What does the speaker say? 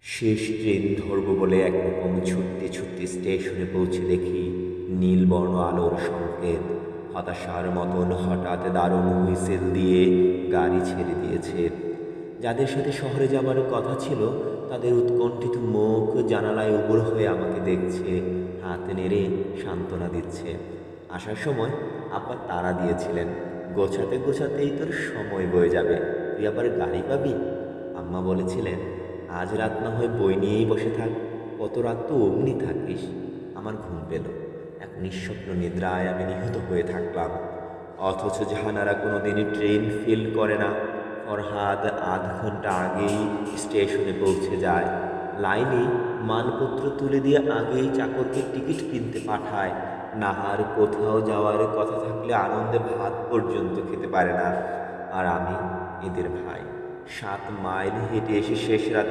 শেষ ট্রেন ধরব বলে একরকম ছুটতে ছুটতে স্টেশনে পৌঁছে দেখি নীলবর্ণ আলোর সংকেত। হতাশার মতন হঠাৎ দারুণ হুইসেল দিয়ে গাড়ি ছেড়ে দিয়েছে। যাদের সাথে শহরে যাবার কথা ছিল তাদের উৎকণ্ঠিত মুখ জানালায় উবুর হয়ে আমাকে দেখছে, হাত নেড়ে সান্ত্বনা দিচ্ছে। আসার সময় আব্বা তাড়া দিয়েছিলেন, গোছাতে গোছাতেই তোর সময় বয়ে যাবে, তুই আবার গাড়ি পাবি। আম্মা বলেছিলেন, আজ রাত না হয় বই নিয়েই বসে থাক, কত রাত তো অমনি থাকিস। আমার ঘুম পেল, এক নিঃস্বপ্ন নিদ্রায় আমি নিহত হয়ে থাকলাম। অথচ জাহানারা কোনো দিনই ট্রেন ফেল করে না। ফরহাদ আধ ঘন্টা আগেই স্টেশনে পৌঁছে যায়। লাইনে মালপত্র তুলে দিয়ে আগেই চাকরকে টিকিট কিনতে পাঠায়। নাহার কোথাও যাওয়ার কথা থাকলে আনন্দে ভাত পর্যন্ত খেতে পারে না। আর আমি এদের ভাই, 7 মাইল হেঁটে এসে শেষ রাতে